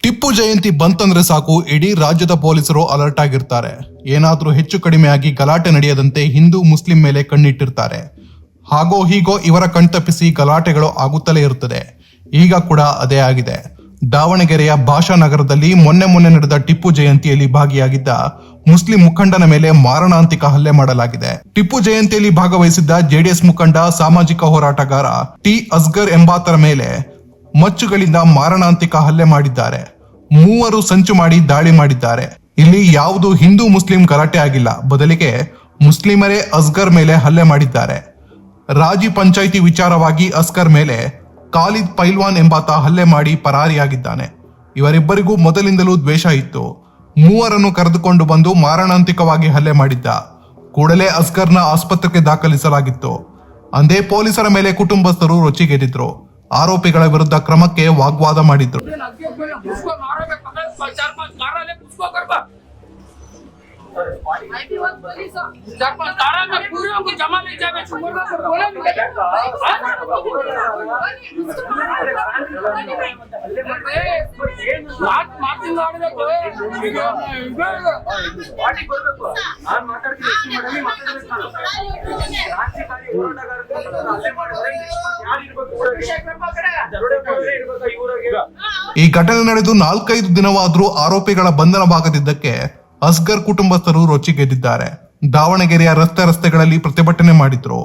ಟಿಪ್ಪು ಜಯಂತಿ ಬಂತಂದ್ರೆ ಸಾಕು ಇಡೀ ರಾಜ್ಯದ ಪೊಲೀಸರು ಅಲರ್ಟ್ ಆಗಿರ್ತಾರೆ. ಏನಾದ್ರೂ ಹೆಚ್ಚು ಕಡಿಮೆ ಆಗಿ ಗಲಾಟೆ ನಡೆಯದಂತೆ ಹಿಂದೂ ಮುಸ್ಲಿಂ ಮೇಲೆ ಕಣ್ಣಿಟ್ಟಿರ್ತಾರೆ. ಹಾಗೋ ಹೀಗೋ ಇವರ ಕಣ್ತಪ್ಪಿಸಿ ಗಲಾಟೆಗಳು ಆಗುತ್ತಲೇ ಇರುತ್ತದೆ. ಈಗ ಕೂಡ ಅದೇ ಆಗಿದೆ. ದಾವಣಗೆರೆಯ ಭಾಷಾನಗರದಲ್ಲಿ ಮೊನ್ನೆ ನಡೆದ ಟಿಪ್ಪು ಜಯಂತಿಯಲ್ಲಿ ಭಾಗಿಯಾಗಿದ್ದ ಮುಸ್ಲಿಂ ಮುಖಂಡನ ಮೇಲೆ ಮಾರಣಾಂತಿಕ ಹಲ್ಲೆ ಮಾಡಲಾಗಿದೆ. ಟಿಪ್ಪು ಜಯಂತಿಯಲ್ಲಿ ಭಾಗವಹಿಸಿದ್ದ ಜೆಡಿಎಸ್ ಮುಖಂಡ ಸಾಮಾಜಿಕ ಹೋರಾಟಗಾರ ಟಿ ಅಸ್ಗರ್ ಎಂಬಾತರ ಮೇಲೆ ಮಚ್ಚುಗಳಿಂದ ಮಾರಣಾಂತಿಕ ಹಲ್ಲೆ ಮಾಡಿದ್ದಾರೆ. 3 ಸಂಚು ಮಾಡಿ ದಾಳಿ ಮಾಡಿದ್ದಾರೆ. ಇಲ್ಲಿ ಯಾವುದು ಹಿಂದೂ ಮುಸ್ಲಿಂ ಗಲಾಟೆ ಆಗಿಲ್ಲ, ಬದಲಿಗೆ ಮುಸ್ಲಿಮರೇ ಅಸ್ಗರ್ ಮೇಲೆ ಹಲ್ಲೆ ಮಾಡಿದ್ದಾರೆ. ರಾಜಿ ಪಂಚಾಯಿತಿ ವಿಚಾರವಾಗಿ ಅಸ್ಗರ್ ಮೇಲೆ ಖಾಲಿದ್ ಪೈಲ್ವಾನ್ ಎಂಬಾತ ಹಲ್ಲೆ ಮಾಡಿ ಪರಾರಿಯಾಗಿದ್ದಾನೆ. ಇವರಿಬ್ಬರಿಗೂ ಮೊದಲಿಂದಲೂ ದ್ವೇಷ ಇತ್ತು. 3 ಕರೆದುಕೊಂಡು ಬಂದು ಮಾರಣಾಂತಿಕವಾಗಿ ಹಲ್ಲೆ ಮಾಡಿದ್ದ. ಕೂಡಲೇ ಅಸ್ಗರ್ನ ಆಸ್ಪತ್ರೆಗೆ ದಾಖಲಿಸಲಾಗಿತ್ತು. ಅಂದೇ ಪೊಲೀಸರ ಮೇಲೆ ಕುಟುಂಬಸ್ಥರು ರೊಚ್ಚಿಗೆದ್ದಿದ್ರು. ಆರೋಪಿಗಳ ವಿರುದ್ಧ ಕ್ರಮಕ್ಕೆ ವಾಗ್ವಾದ ಮಾಡಿದ್ರು. ಈ ಘಟನೆ ನಡೆದು 4-5 ದಿನವಾದ್ರೂ ಆರೋಪಿಗಳ ಬಂಧನವಾಗದಿದ್ದಕ್ಕೆ ಅಸ್ಗರ್ ಕುಟುಂಬಸ್ಥರು ರೊಚ್ಚಿಗೆದ್ದಿದ್ದಾರೆ. ದಾವಣಗೆರೆಯ ರಸ್ತೆಗಳಲ್ಲಿ ಪ್ರತಿಭಟನೆ ಮಾಡಿದ್ರು.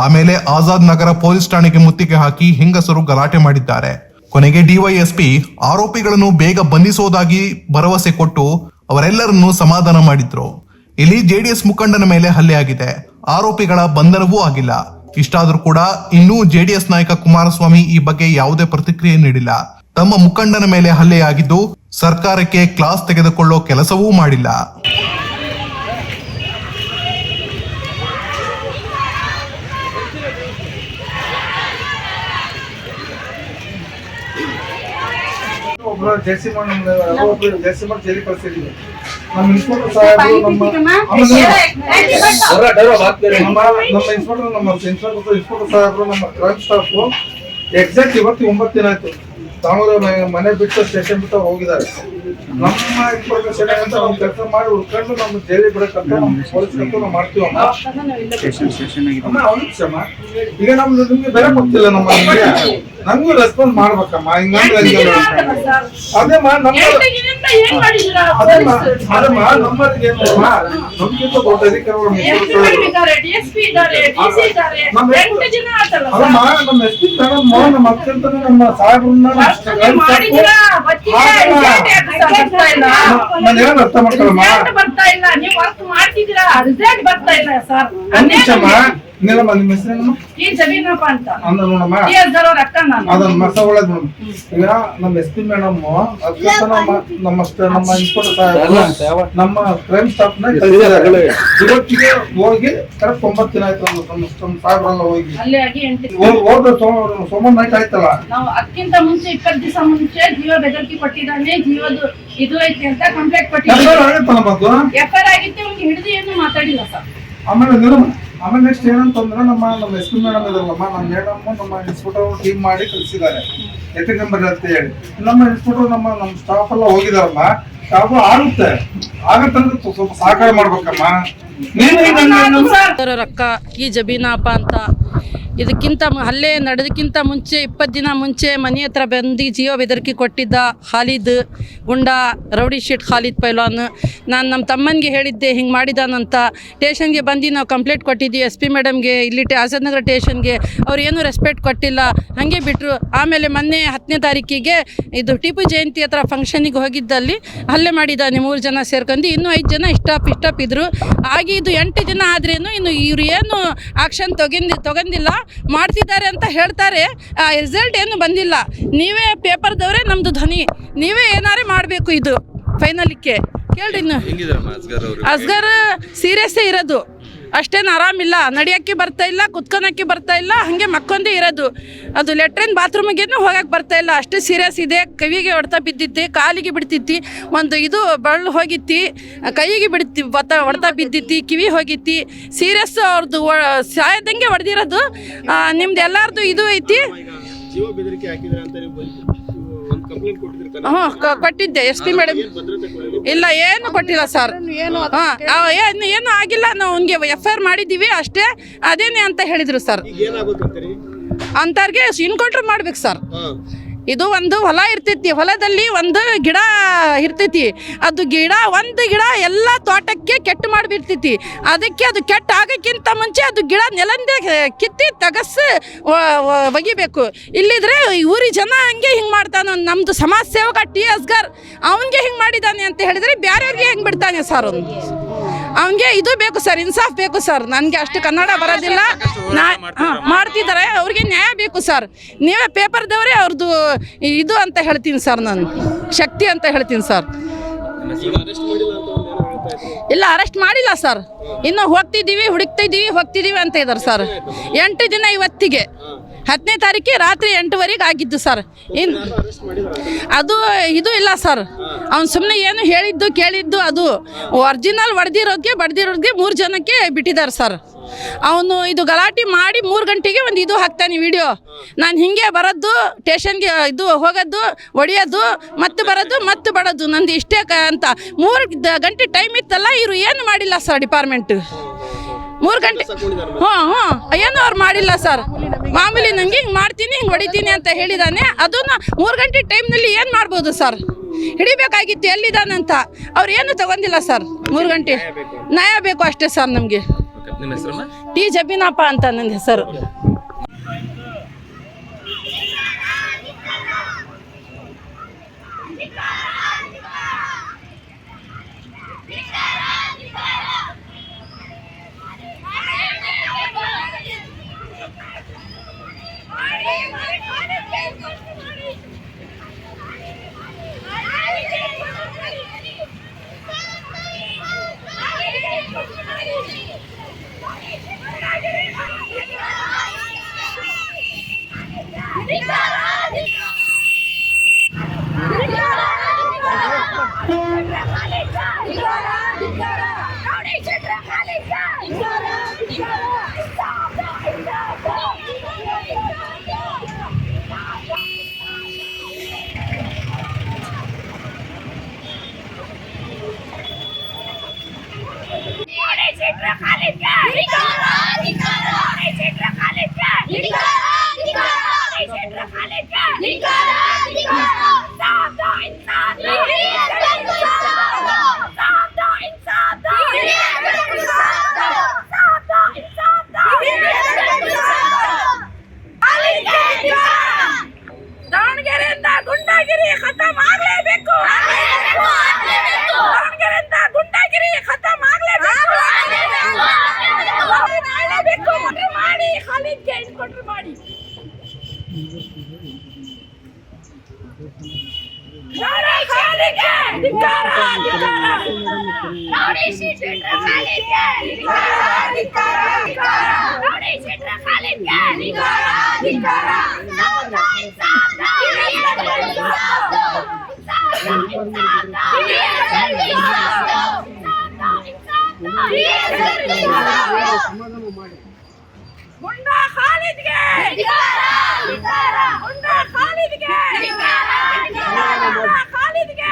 ಆಮೇಲೆ ಆಜಾದ್ ನಗರ ಪೊಲೀಸ್ ಠಾಣೆಗೆ ಮುತ್ತಿಗೆ ಹಾಕಿ ಹೆಂಗಸರು ಗಲಾಟೆ ಮಾಡಿದ್ದಾರೆ. ಕೊನೆಗೆ ಡಿವೈಎಸ್ಪಿ ಆರೋಪಿಗಳನ್ನು ಬೇಗ ಬಂಧಿಸೋದಾಗಿ ಭರವಸೆ ಕೊಟ್ಟು ಅವರೆಲ್ಲರನ್ನೂ ಸಮಾಧಾನ ಮಾಡಿದ್ರು. ಇಲ್ಲಿ ಜೆಡಿಎಸ್ ಮುಖಂಡನ ಮೇಲೆ ಹಲ್ಲೆ ಆಗಿದೆ. ಆರೋಪಿಗಳ ಬಂಧನವೂ ಆಗಿಲ್ಲ. ಇಷ್ಟಾದ್ರೂ ಕೂಡ ಇನ್ನೂ ಜೆಡಿಎಸ್ ನಾಯಕ ಕುಮಾರಸ್ವಾಮಿ ಈ ಬಗ್ಗೆ ಯಾವುದೇ ಪ್ರತಿಕ್ರಿಯೆ ನೀಡಿಲ್ಲ. ತಮ್ಮ ಮುಖಂಡನ ಮೇಲೆ ಹಲ್ಲೆಯಾಗಿದ್ದು ಸರ್ಕಾರಕ್ಕೆ ಕ್ಲಾಸ್ ತೆಗೆದುಕೊಳ್ಳೋ ಕೆಲಸವೂ ಮಾಡಿಲ್ಲ. ಒಬ್ಬರು ಜೆಸಿ ಜೈಲಿ ಕಳಿಸಿದ್ವಿ. ನಮ್ಮ ಇನ್ಸ್ಪೆಕ್ಟರ್ ಸಾಹೇಬರು ನಮ್ಮ ಇನ್ಸ್ಪೆಕ್ಟರ್ ಸಾಹೇಬರು ನಮ್ಮ ಕ್ರೈಮ್ ಸ್ಟಾಫ್ ಎಕ್ಸಾಕ್ಟ್ ಇವತ್ತು 9 ದಿನ ಆಯ್ತು. ತಾವು ಮನೆ ಬಿಟ್ಟು ಸ್ಟೇಷನ್ ಬಿಟ್ಟು ಹೋಗಿದ್ದಾರೆ. ನಮ್ಮ ಇನ್ಫಾರ್ಮೇಶನ್ ಏನಂತ ನಾವು ಕೆಲಸ ಮಾಡಿ ಉಳ್ಕೊಂಡು ನಮ್ಮ ಜೈಲಿ ಬಿಡಕ್ಕಂತ ನಮ್ಮ ಪೊಲೀಸ್ ನಾವು ಮಾಡ್ತೀವಮ್ಮ. ಈಗ ನಮ್ದು ನಿಮ್ಗೆ ಬೆಲೆ ಕೊಡ್ತಿಲ್ಲ. ನಮಗೂ ರೆಸ್ಪಾನ್ಸ್ ಮಾಡ್ಬೇಕಮ್ಮ. ಹಿಂಗಂದ್ರೆ ಅದೇಮ್ಮ ನಮ್ಮರಿಗೆ ನಮ್ಗಿಂತ ದೊಡ್ಡ ಅಧಿಕಾರಿಗಳು ನಮ್ಮ ಎಸ್ ಪಿ ನಮ್ಮ ಅತ್ಯಂತ ನಮ್ಮ ಸಾಹೇಬ್ರನ್ನ ಅರ್ಥ ಮಾಡ್ಕೊಳಮ್ಮ. ನಿಮ್ಮ ಹೆಸರೇನು? ನೋಡಮ್ಮ ಅದನ್ನ ಮಸ ಒಳ್ಳೇದು. ಈಗ ನಮ್ಮ ಎಸ್ ಪಿ ಮೇಡಮ್ ನಮ್ಮ ಇನ್ಸ್ಪೆಕ್ಟರ್ ಸಾಹೇಬ್ ನಮ್ಮ ಕ್ರೈಮ್ ಸ್ಟಾಫ್ ನ ಇವತ್ತಿಗೆ ಹೋಗಿ ಕರೆಕ್ಟ್ 9 ದಿನ ಆಯ್ತು. ನಮ್ಮ ಸಾಹೇಬ್ರೆಲ್ಲ ಹೋಗಿ ಹೋದ ಸೋಮವಾರ ನೈಟ್ ಆಯ್ತಲ್ಲ. ನಾವು ಅದಕ್ಕಿಂತ ಮುಂಚೆ 20 ದಿವಸ ಮುಂಚೆ ಜೀವ ಬೆದರಿಕೆ ಕೊಟ್ಟಿದ್ದಾನೆ, ಜೀವದು ಇದು ಐತಿ ಅಂತ ಕಂಪ್ಲೇಂಟ್ ಕೊಟ್ಟಿದ್ದಾನೆ. ಎಫ್ಐಆರ್ ಆಗಿತ್ತು, ಅವ್ನಿಗೆ ಹಿಡಿದು ಏನು ಮಾತಾಡಿಲ್ಲ ಸರ್. ಆಮೇಲೆ ನೆಕ್ಸ್ಟ್ ಏನಂತಂದ್ರೆ ನಮ್ಮ ಎಸ್ ಪಿ ಮೇಡಮ್ ಇದಾರಲ್ಲಮ್ಮ, ನಮ್ಮ ಮೇಡಮ್ ನಮ್ಮ ಇನ್ಸ್ಪೆಕ್ಟರ್ ಟೀಮ್ ಮಾಡಿ ಕಳಿಸಿದ್ದಾರೆ ಎತ್ತಿಗಂಬರಿ ಅಂತ ಹೇಳಿ. ನಮ್ಮ ಇನ್ಸ್ಪೆಕ್ಟರ್ ನಮ್ಮ ಸ್ಟಾಫ್ ಎಲ್ಲ ಹೋಗಿದಾರಮ್ಮ. ಸ್ಟಾಫ್ ಆಗತ್ತಂದ್ರೆ ಸ್ವಲ್ಪ ಸಹಕಾರ ಮಾಡ್ಬೇಕಮ್ಮ. ರೊಕ್ಕ ಈ ಜಬೀನಪ್ಪ ಅಂತ ಇದಕ್ಕಿಂತ ಹಲ್ಲೆ ನಡೆದಕ್ಕಿಂತ ಮುಂಚೆ 20 ದಿನ ಮುಂಚೆ ಮನೆ ಹತ್ರ ಬಂದು ಜೀವ ಬೆದರಿಕೆ ಕೊಟ್ಟಿದ್ದ ಖಾಲಿದ್ ಗುಂಡಾ ರೌಡಿ ಶೀಟ್ ಖಾಲಿದ್ ಪೈಲ್ವಾನ್. ನಾನು ನಮ್ಮ ತಮ್ಮನಿಗೆ ಹೇಳಿದ್ದೆ ಹಿಂಗೆ ಮಾಡಿದಾನಂತ. ಸ್ಟೇಷನ್ಗೆ ಬಂದು ನಾವು ಕಂಪ್ಲೇಂಟ್ ಕೊಟ್ಟಿದ್ವಿ ಎಸ್ ಪಿ ಮೇಡಮ್ಗೆ, ಇಲ್ಲಿ ಆಜಾದ್ ನಗರ ಸ್ಟೇಷನ್ಗೆ. ಅವ್ರು ಏನೂ ರೆಸ್ಪೆಕ್ಟ್ ಕೊಟ್ಟಿಲ್ಲ, ಹಾಗೆ ಬಿಟ್ಟರು. ಆಮೇಲೆ ಮೊನ್ನೆ 10ನೇ ತಾರೀಕಿಗೆ ಇದು ಟಿಪ್ಪು ಜಯಂತಿ ಹತ್ರ ಫಂಕ್ಷನಿಗೆ ಹೋಗಿದ್ದಲ್ಲಿ ಹಲ್ಲೆ ಮಾಡಿದ್ದಾನೆ. 3 ಜನ ಸೇರ್ಕೊಂಡು ಇನ್ನೂ 5 ಜನ ಇಷ್ಟಪ್ ಇದ್ರು. ಆಗಿ ಇದು 8 ದಿನ ಆದ್ರೇನು ಇನ್ನು ಇವ್ರು ಏನು ಆಕ್ಷನ್ ತಗೊಂಡಿಲ್ಲ, ಮಾಡ್ತಿದ್ದಾರೆ ಅಂತ ಹೇಳ್ತಾರೆ. ಆ ರಿಸಲ್ಟ್ ಏನು ಬಂದಿಲ್ಲ. ನೀವೇ ಪೇಪರ್ದವರೇ ನಮ್ದು ಧ್ವನಿ, ನೀವೇ ಏನಾರೇ ಮಾಡಬೇಕು. ಇದು ಫೈನಲಿಕ್ಕೆ ಕೇಳ್ರಿ. ಇನ್ನು ಅಸ್ಗರ್ ಸೀರಿಯಸ್ಸೇ ಇರೋದು, ಅಷ್ಟೇನು ಆರಾಮಿಲ್ಲ. ನಡಿಯೋಕ್ಕೆ ಬರ್ತಾ ಇಲ್ಲ, ಕುತ್ಕೊಳಕ್ಕೆ ಬರ್ತಾ ಇಲ್ಲ, ಹಾಗೆ ಮಕ್ಕೊಂದೇ ಇರೋದು. ಅದು ಲೆಟ್ರಿನ್ ಬಾತ್ರೂಮಿಗೇನು ಹೋಗಕ್ಕೆ ಬರ್ತಾ ಇಲ್ಲ, ಅಷ್ಟು ಸೀರಿಯಸ್ ಇದೆ. ಕಿವಿಗೆ ಹೊಡ್ತಾ ಬಿದ್ದಿತ್ತು, ಕಾಲಿಗೆ ಬಿಡ್ತಿತ್ತು, ಒಂದು ಇದು ಬಳ್ಳು ಹೋಗಿತ್ತು, ಕೈಗೆ ಹೊಡ್ತಾ ಬಿದ್ದಿತ್ತು, ಕಿವಿ ಹೋಗಿತ್ತು. ಸೀರಿಯಸ್ ಅವ್ರದ್ದು ಸಾಯದಂಗೆ ಹೊಡೆದಿರೋದು. ನಿಮ್ದು ಎಲ್ಲರದು ಇದು ಐತಿ. ಹ್ಞೂ ಕೊಟ್ಟಿದ್ದೆ ಎಸ್ ಪಿ ಮೇಡಮ್. ಇಲ್ಲ ಏನು ಕೊಟ್ಟಿಲ್ಲ ಸರ್. ಏನು ಆಗಿಲ್ಲ, ನಾವು ಅವ್ನಿಗೆ FIR ಮಾಡಿದ್ದೀವಿ ಅಷ್ಟೇ, ಅದೇನೆ ಅಂತ ಹೇಳಿದ್ರು ಸರ್. ಅಂಥವ್ರಿಗೆ ಎನ್ಕೌಂಟ್ರ್ ಮಾಡ್ಬೇಕು ಸರ್. ಇದು ಒಂದು ಹೊಲ ಇರ್ತೈತಿ, ಹೊಲದಲ್ಲಿ ಒಂದು ಗಿಡ ಇರ್ತೈತಿ, ಅದು ಒಂದು ಗಿಡ ಎಲ್ಲ ತೋಟಕ್ಕೆ ಕೆಟ್ಟು ಮಾಡಿಬಿಡ್ತೈತಿ. ಅದಕ್ಕೆ ಅದು ಕೆಟ್ಟ ಆಗೋಕ್ಕಿಂತ ಮುಂಚೆ ಅದು ಗಿಡ ನೆಲಂದೇ ಕಿತ್ತಿ ತಗಸ್ ಒಗಿಬೇಕು. ಇಲ್ಲಿದ್ರೆ ಊರಿ ಜನ ಹಂಗೆ ಹಿಂಗೆ ಮಾಡ್ತಾನೆ. ನಮ್ಮದು ಸಮಾಜ ಸೇವಕ ಟಿ ಅಸ್ಗರ್ ಅವನಿಗೆ ಹಿಂಗೆ ಮಾಡಿದ್ದಾನೆ ಅಂತ ಹೇಳಿದರೆ ಬೇರೆಯವ್ರಿಗೆ ಹೆಂಗೆ ಬಿಡ್ತಾನೆ ಸರ್ ಅವನು? ಅವನಿಗೆ ಇದು ಬೇಕು ಸರ್, ಇನ್ಸಾಫ್ ಬೇಕು ಸರ್. ನನಗೆ ಅಷ್ಟು ಕನ್ನಡ ಬರೋದಿಲ್ಲ, ಮಾಡ್ತಿದ್ದಾರೆ, ಅವ್ರಿಗೆ ನ್ಯಾಯ ಬೇಕು ಸರ್. ನೀವೇ ಪೇಪರ್ದವರೇ ಅವ್ರದ್ದು ಇದು ಅಂತ ಹೇಳ್ತೀನಿ ಸರ್, ನಾನು ಶಕ್ತಿ ಅಂತ ಹೇಳ್ತೀನಿ ಸರ್. ಇಲ್ಲ ಅರೆಸ್ಟ್ ಮಾಡಿಲ್ಲ ಸರ್, ಇನ್ನು ಹೋಗ್ತಿದ್ದೀವಿ ಅಂತ ಇದ್ದಾರೆ ಸರ್. 8 ದಿನ ಇವತ್ತಿಗೆ, 10ನೇ ತಾರೀಕಿಗೆ ರಾತ್ರಿ 8 ಆಗಿದ್ದು ಸರ್. ಅದು ಇದು ಇಲ್ಲ ಸರ್, ಅವ್ನು ಸುಮ್ಮನೆ ಏನು ಹೇಳಿದ್ದು ಕೇಳಿದ್ದು, ಅದು ಒರಿಜಿನಲ್ ಬಡ್ದಿರೋರಿಗೆ 3 ಜನಕ್ಕೆ ಬಿಟ್ಟಿದ್ದಾರೆ ಸರ್. ಅವನು ಇದು ಗಲಾಟೆ ಮಾಡಿ 3 ಗಂಟೆಗೆ ಒಂದು ಇದು ಹಾಕ್ತಾನೆ ವಿಡಿಯೋ. ನಾನು ಹಿಂಗೆ ಬರೋದು ಸ್ಟೇಷನ್ಗೆ, ಇದು ಹೋಗೋದು, ಹೊಡಿಯೋದು, ಮತ್ತೆ ಬರೋದು, ಮತ್ತೆ ಬರೋದು, ನಂದು ಇಷ್ಟೇ ಅಂತ 3 ಗಂಟೆ ಟೈಮ್ ಇತ್ತಲ್ಲ. ಇವರು ಏನು ಮಾಡಿಲ್ಲ ಸರ್ ಡಿಪಾರ್ಟ್ಮೆಂಟ್. 3 ಗಂಟೆ ಏನು ಅವ್ರು ಮಾಡಿಲ್ಲ ಸರ್. ಮಾಮೂಲಿ ನಂಗೆ ಹಿಂಗೆ ಮಾಡ್ತೀನಿ, ಹಿಂಗೆ ಹೊಡಿತೀನಿ ಅಂತ ಹೇಳಿದಾನೆ. ಅದನ್ನು 3 ಗಂಟೆ ಟೈಮ್ನಲ್ಲಿ ಏನು ಮಾಡ್ಬೋದು ಸರ್? ಹಿಡಿಬೇಕಾಗಿತ್ತು ಎಲ್ಲಿದ್ದಾನಂತ. ಅವ್ರು ಏನು ತಗೊಂಡಿಲ್ಲ ಸರ್. 3 ಗಂಟೆ ನ್ಯಾಯ ಬೇಕು ಅಷ್ಟೇ ಸರ್ ನಮಗೆ. ಟಿ ಜಬೀನಪ್ಪ ಅಂತ ನನ್ನ ಹೆಸರು. ದಾವಣಗೆರೆಯಿಂದ ಗುಂಡಾಗಿರಿ ಖತಮ್ ಆಗಲೇಬೇಕು. ದಾವಣಗೆರೆಯಿಂದ ಗುಂಡಾಗಿರಿ ಖತಮ್ ಆಗಲೇಬೇಕು. ಮಾಡಿ ಖಾಲಿದ್ಗೆ ಎನ್ಕೌಂಟರ್ ಮಾಡಿ. ಗುಂಡಾ ಖಾಲಿದ್ಗೆ, ಗುಂಡಾ ಖಾಲಿದ್ಗೆ, ಗುಂಡಾ ಖಾಲಿದ್ಗೆ.